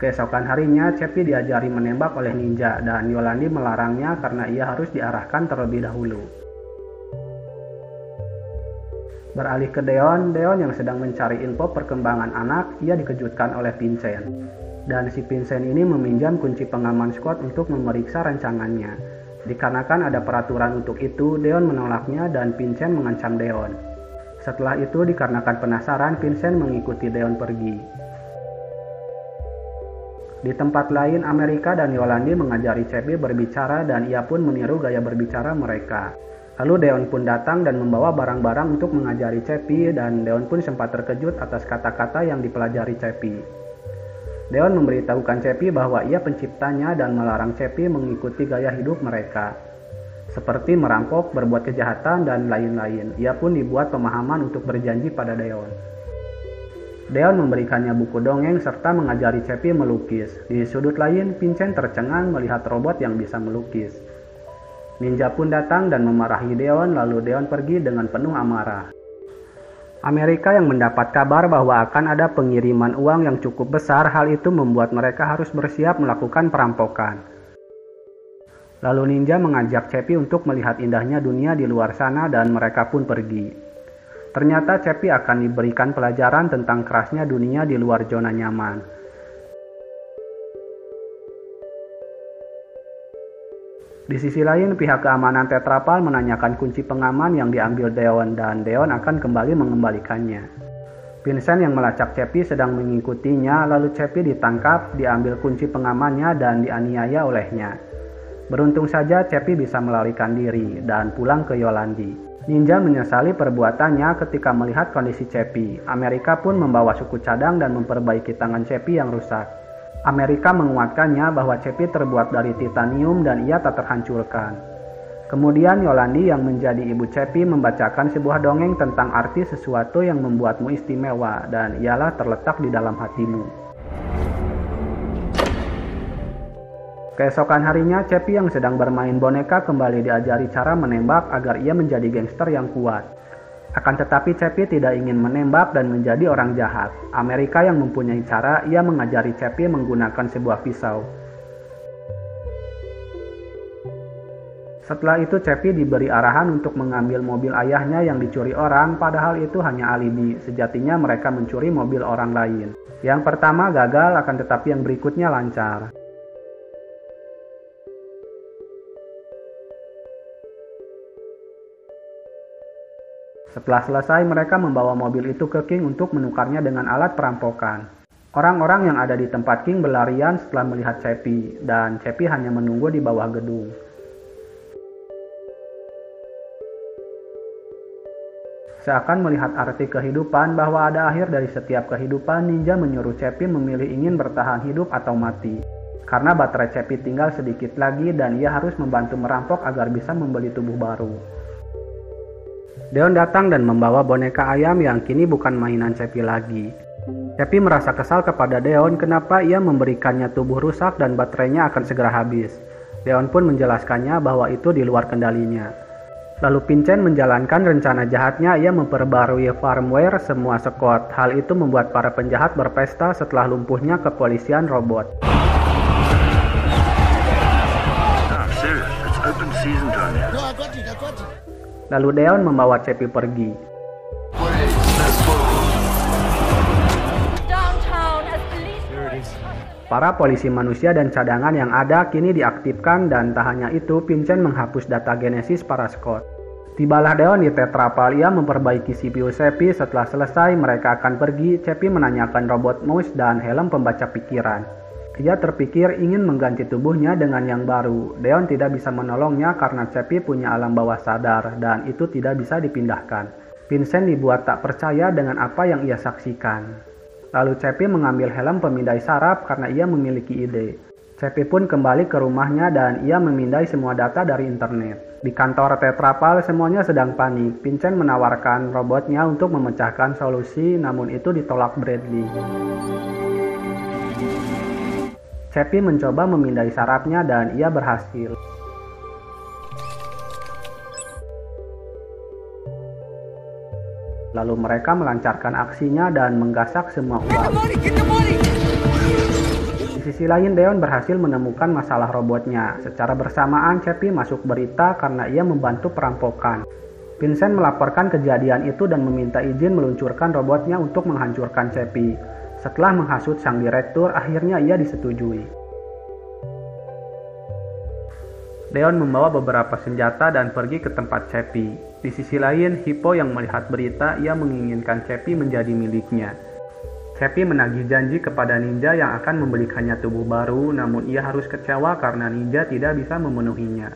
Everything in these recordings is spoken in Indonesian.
Keesokan harinya, Cepi diajari menembak oleh ninja dan Yolandi melarangnya karena ia harus diarahkan terlebih dahulu. Beralih ke Deon yang sedang mencari info perkembangan anak, ia dikejutkan oleh Vincent. Dan si Vincent ini meminjam kunci pengaman Scott untuk memeriksa rancangannya. Dikarenakan ada peraturan untuk itu, Deon menolaknya dan Vincent mengancam Deon. Setelah itu, dikarenakan penasaran, Vincent mengikuti Deon pergi. Di tempat lain, Amerika dan Yolandi mengajari Cepi berbicara dan ia pun meniru gaya berbicara mereka. Lalu Deon pun datang dan membawa barang-barang untuk mengajari Cepi dan Deon pun sempat terkejut atas kata-kata yang dipelajari Cepi. Deon memberitahukan Cepi bahwa ia penciptanya dan melarang Cepi mengikuti gaya hidup mereka. Seperti merampok, berbuat kejahatan, dan lain-lain. Ia pun dibuat pemahaman untuk berjanji pada Deon. Deon memberikannya buku dongeng serta mengajari Cepi melukis. Di sudut lain, Vincent tercengang melihat robot yang bisa melukis. Ninja pun datang dan memarahi Deon, lalu Deon pergi dengan penuh amarah. Amerika yang mendapat kabar bahwa akan ada pengiriman uang yang cukup besar, hal itu membuat mereka harus bersiap melakukan perampokan. Lalu Ninja mengajak Cepi untuk melihat indahnya dunia di luar sana dan mereka pun pergi. Ternyata Cepi akan diberikan pelajaran tentang kerasnya dunia di luar zona nyaman. Di sisi lain, pihak keamanan Tetrapal menanyakan kunci pengaman yang diambil Deon dan Deon akan kembali mengembalikannya. Vincent yang melacak Cepi sedang mengikutinya, lalu Cepi ditangkap, diambil kunci pengamannya dan dianiaya olehnya. Beruntung saja Cepi bisa melarikan diri dan pulang ke Yolandi. Ninja menyesali perbuatannya ketika melihat kondisi Cepi. Amerika pun membawa suku cadang dan memperbaiki tangan Cepi yang rusak. Amerika menguatkannya bahwa Cepi terbuat dari titanium dan ia tak terhancurkan. Kemudian Yolandi yang menjadi ibu Cepi membacakan sebuah dongeng tentang arti sesuatu yang membuatmu istimewa dan ialah terletak di dalam hatimu. Keesokan harinya, Cepi yang sedang bermain boneka kembali diajari cara menembak agar ia menjadi gangster yang kuat. Akan tetapi Cepi tidak ingin menembak dan menjadi orang jahat. Amerika yang mempunyai cara, ia mengajari Cepi menggunakan sebuah pisau. Setelah itu Cepi diberi arahan untuk mengambil mobil ayahnya yang dicuri orang, padahal itu hanya alibi. Sejatinya mereka mencuri mobil orang lain. Yang pertama gagal, akan tetapi yang berikutnya lancar. Setelah selesai, mereka membawa mobil itu ke King untuk menukarnya dengan alat perampokan. Orang-orang yang ada di tempat King berlarian setelah melihat Cepi, dan Cepi hanya menunggu di bawah gedung. Seakan melihat arti kehidupan bahwa ada akhir dari setiap kehidupan, Ninja menyuruh Cepi memilih ingin bertahan hidup atau mati. Karena baterai Cepi tinggal sedikit lagi dan ia harus membantu merampok agar bisa membeli tubuh baru. Deon datang dan membawa boneka ayam yang kini bukan mainan Cepi lagi. Cepi merasa kesal kepada Deon kenapa ia memberikannya tubuh rusak dan baterainya akan segera habis. Deon pun menjelaskannya bahwa itu di luar kendalinya. Lalu Vincent menjalankan rencana jahatnya, ia memperbarui firmware semua Scott. Hal itu membuat para penjahat berpesta setelah lumpuhnya kepolisian robot. Lalu Deon membawa Cepi pergi. Para polisi manusia dan cadangan yang ada kini diaktifkan dan tak hanya itu, Vincent menghapus data genesis para Scott. Tibalah Deon di Tetrapal, ia memperbaiki CPU Cepi. Setelah selesai, mereka akan pergi. Cepi menanyakan robot mouse dan helm pembaca pikiran. Ia terpikir ingin mengganti tubuhnya dengan yang baru. Deon tidak bisa menolongnya karena Cepi punya alam bawah sadar dan itu tidak bisa dipindahkan. Vincent dibuat tak percaya dengan apa yang ia saksikan. Lalu Cepi mengambil helm pemindai saraf karena ia memiliki ide. Cepi pun kembali ke rumahnya dan ia memindai semua data dari internet. Di kantor Tetrapal semuanya sedang panik. Vincent menawarkan robotnya untuk memecahkan solusi, namun itu ditolak Bradley. Cepi mencoba memindai sarafnya dan ia berhasil. Lalu mereka melancarkan aksinya dan menggasak semua uang. Di sisi lain, Deon berhasil menemukan masalah robotnya. Secara bersamaan, Cepi masuk berita karena ia membantu perampokan. Vincent melaporkan kejadian itu dan meminta izin meluncurkan robotnya untuk menghancurkan Cepi. Setelah menghasut sang direktur, akhirnya ia disetujui. Deon membawa beberapa senjata dan pergi ke tempat Cepi. Di sisi lain, Hippo yang melihat berita, ia menginginkan Cepi menjadi miliknya. Cepi menagih janji kepada ninja yang akan membelikannya tubuh baru, namun ia harus kecewa karena ninja tidak bisa memenuhinya.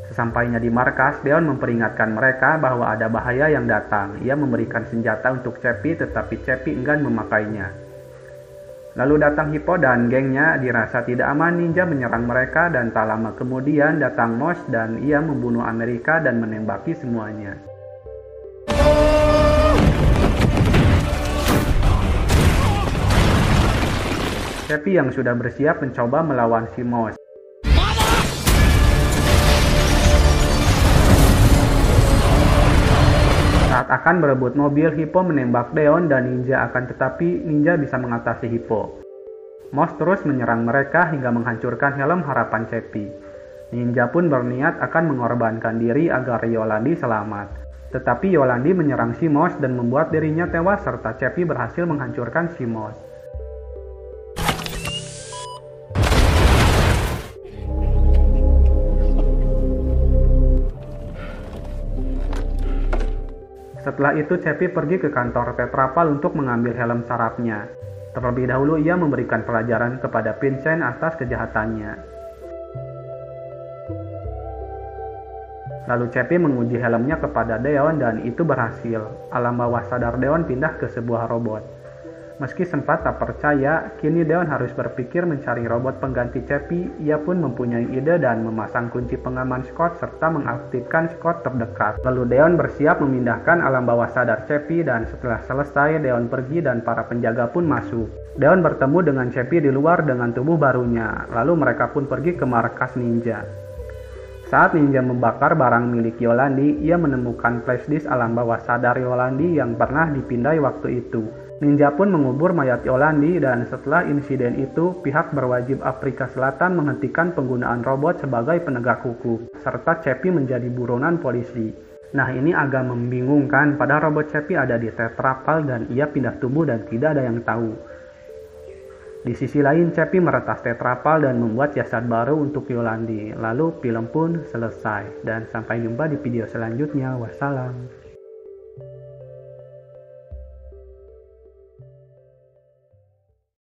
Sesampainya di markas, Deon memperingatkan mereka bahwa ada bahaya yang datang. Ia memberikan senjata untuk Cepi, tetapi Cepi enggan memakainya. Lalu datang Hippo dan gengnya. Dirasa tidak aman, ninja menyerang mereka dan tak lama kemudian datang Moss dan ia membunuh Amerika dan menembaki semuanya. Cepi yang sudah bersiap mencoba melawan si Moss. Saat akan berebut mobil, Hippo menembak Deon dan ninja tetapi ninja bisa mengatasi Hippo. Moss terus menyerang mereka hingga menghancurkan helm harapan Cepi. Ninja pun berniat akan mengorbankan diri agar Yolandi selamat. Tetapi Yolandi menyerang si Moss dan membuat dirinya tewas serta Cepi berhasil menghancurkan si Moss. Setelah itu Cepi pergi ke kantor Tetrapal untuk mengambil helm sarafnya. Terlebih dahulu ia memberikan pelajaran kepada Vincent atas kejahatannya. Lalu Cepi menguji helmnya kepada Deon dan itu berhasil. Alam bawah sadar Deon pindah ke sebuah robot. Meski sempat tak percaya, kini Deon harus berpikir mencari robot pengganti Cepi. Ia pun mempunyai ide dan memasang kunci pengaman Scott serta mengaktifkan Scott terdekat. Lalu Deon bersiap memindahkan alam bawah sadar Cepi dan setelah selesai Deon pergi dan para penjaga pun masuk. Deon bertemu dengan Cepi di luar dengan tubuh barunya. Lalu mereka pun pergi ke markas ninja. Saat ninja membakar barang milik Yolandi, ia menemukan flashdisk alam bawah sadar Yolandi yang pernah dipindai waktu itu. Ninja pun mengubur mayat Yolandi dan setelah insiden itu, pihak berwajib Afrika Selatan menghentikan penggunaan robot sebagai penegak hukum, serta Cepi menjadi buronan polisi. Nah, ini agak membingungkan, padahal robot Cepi ada di Tetrapal dan ia pindah tubuh dan tidak ada yang tahu. Di sisi lain, Cepi meretas Tetrapal dan membuat jasad baru untuk Yolandi. Lalu film pun selesai, dan sampai jumpa di video selanjutnya. Wassalam.